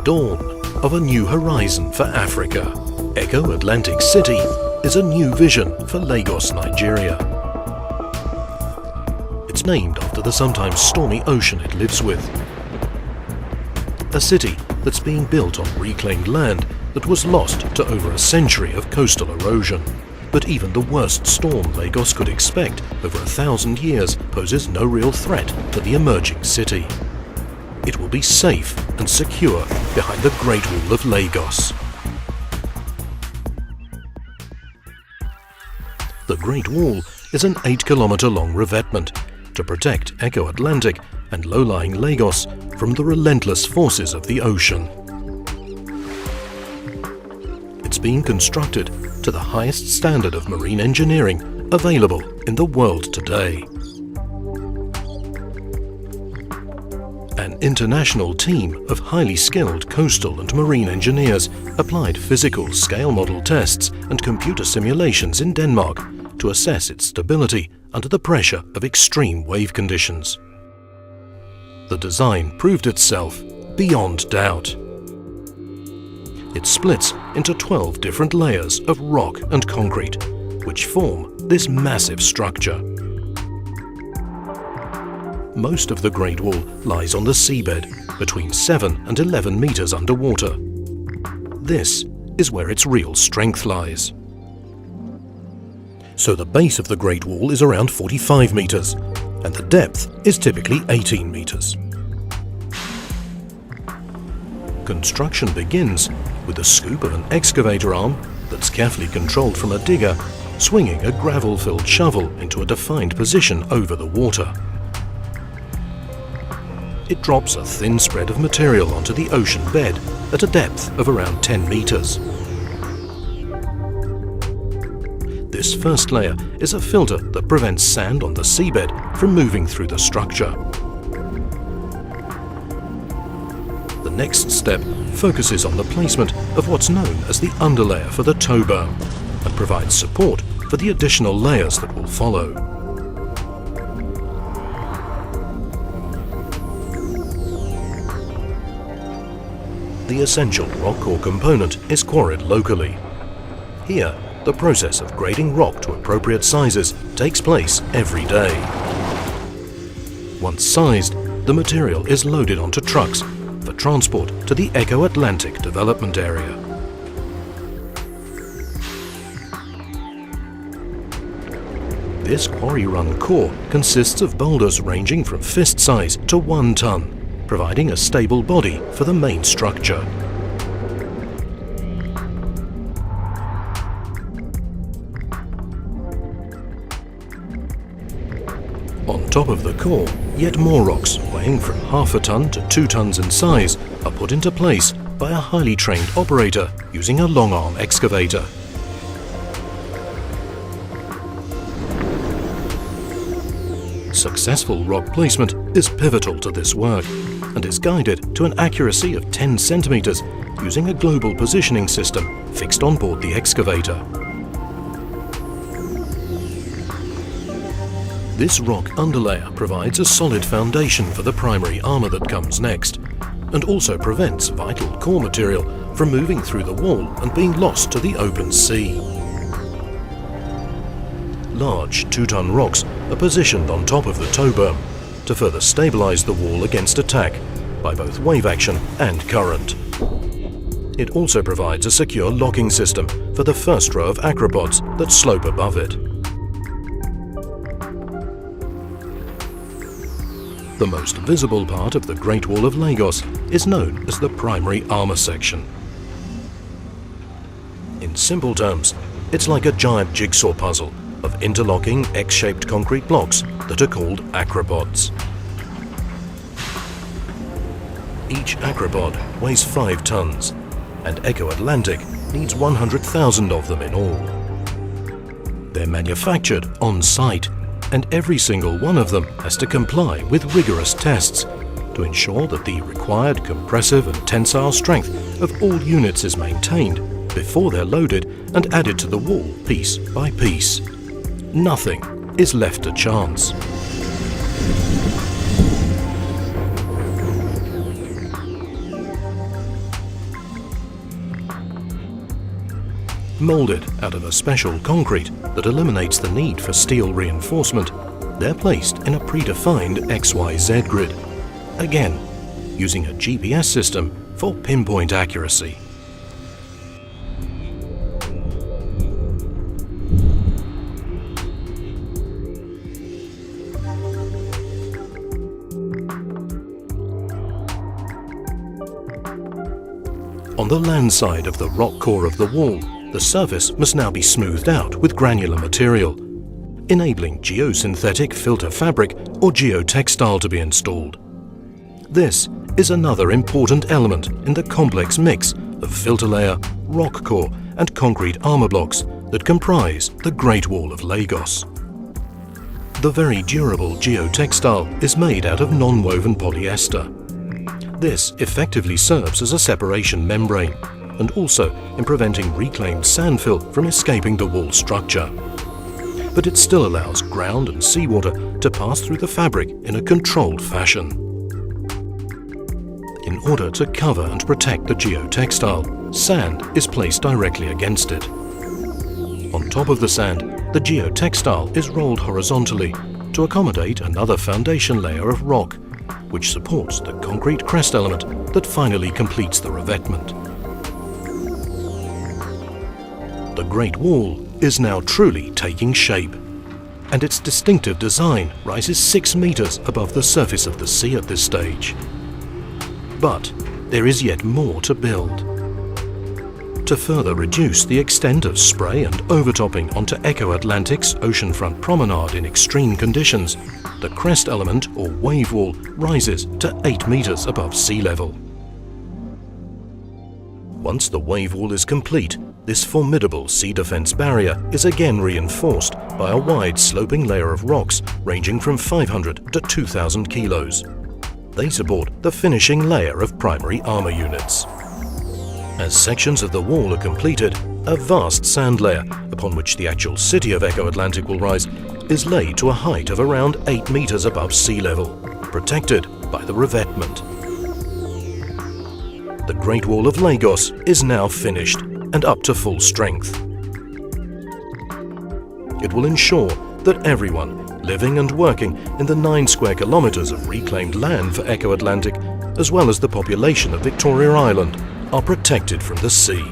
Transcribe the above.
dawn of a new horizon for Africa. Echo Atlantic City is a new vision for Lagos, Nigeria. It's named after the sometimes stormy ocean it lives with. A city that's being built on reclaimed land that was lost to over a century of coastal erosion. But even the worst storm Lagos could expect over 1,000 years poses no real threat to the emerging city. It will be safe and secure behind the Great Wall of Lagos. The Great Wall is an 8-kilometre-long revetment to protect Echo Atlantic and low-lying Lagos from the relentless forces of the ocean. It's being constructed to the highest standard of marine engineering available in the world today. An international team of highly skilled coastal and marine engineers applied physical scale model tests and computer simulations in Denmark to assess its stability under the pressure of extreme wave conditions. The design proved itself beyond doubt. It splits into 12 different layers of rock and concrete, which form this massive structure. Most of the Great Wall lies on the seabed, between 7 and 11 meters underwater. This is where its real strength lies. So the base of the Great Wall is around 45 meters, and the depth is typically 18 meters. Construction begins with the scoop of an excavator arm that's carefully controlled from a digger, swinging a gravel-filled shovel into a defined position over the water. It drops a thin spread of material onto the ocean bed at a depth of around 10 meters. This first layer is a filter that prevents sand on the seabed from moving through the structure. The next step focuses on the placement of what's known as the underlayer for the tow berm and provides support for the additional layers that will follow. The essential rock core component is quarried locally. Here, the process of grading rock to appropriate sizes takes place every day. Once sized, the material is loaded onto trucks for transport to the Echo Atlantic development area. This quarry-run core consists of boulders ranging from fist size to 1 ton, providing a stable body for the main structure. On top of the core, yet more rocks weighing from half a ton to 2 tons in size are put into place by a highly trained operator using a long-arm excavator. Successful rock placement is pivotal to this work and is guided to an accuracy of 10 centimeters using a global positioning system fixed on board the excavator. This rock underlayer provides a solid foundation for the primary armor that comes next, and also prevents vital core material from moving through the wall and being lost to the open sea. Large 2-ton rocks are positioned on top of the tow berm to further stabilize the wall against attack by both wave action and current. It also provides a secure locking system for the first row of acropods that slope above it. The most visible part of the Great Wall of Lagos is known as the primary armor section. In simple terms, it's like a giant jigsaw puzzle of interlocking X-shaped concrete blocks that are called acropods. Each acropod weighs 5 tons, and Echo Atlantic needs 100,000 of them in all. They're manufactured on-site, and every single one of them has to comply with rigorous tests to ensure that the required compressive and tensile strength of all units is maintained before they're loaded and added to the wall piece by piece. Nothing is left to chance. Moulded out of a special concrete that eliminates the need for steel reinforcement, they're placed in a predefined XYZ grid, again using a GPS system for pinpoint accuracy. On the land side of the rock core of the wall, the surface must now be smoothed out with granular material, enabling geosynthetic filter fabric or geotextile to be installed. This is another important element in the complex mix of filter layer, rock core and concrete armour blocks that comprise the Great Wall of Lagos. The very durable geotextile is made out of non-woven polyester. This effectively serves as a separation membrane and also in preventing reclaimed sandfill from escaping the wall structure. But it still allows ground and seawater to pass through the fabric in a controlled fashion. In order to cover and protect the geotextile, sand is placed directly against it. On top of the sand, the geotextile is rolled horizontally to accommodate another foundation layer of rock, which supports the concrete crest element that finally completes the revetment. The Great Wall is now truly taking shape, and its distinctive design rises 6 meters above the surface of the sea at this stage. But there is yet more to build. To further reduce the extent of spray and overtopping onto Echo Atlantic's oceanfront promenade in extreme conditions, the crest element or wave wall rises to 8 meters above sea level. Once the wave wall is complete, this formidable sea defense barrier is again reinforced by a wide sloping layer of rocks ranging from 500 to 2,000 kilos. They support the finishing layer of primary armour units. As sections of the wall are completed, a vast sand layer, upon which the actual city of Echo Atlantic will rise, is laid to a height of around 8 meters above sea level, protected by the revetment. The Great Wall of Lagos is now finished and up to full strength. It will ensure that everyone living and working in the 9 square kilometers of reclaimed land for Echo Atlantic, as well as the population of Victoria Island, are protected from the sea.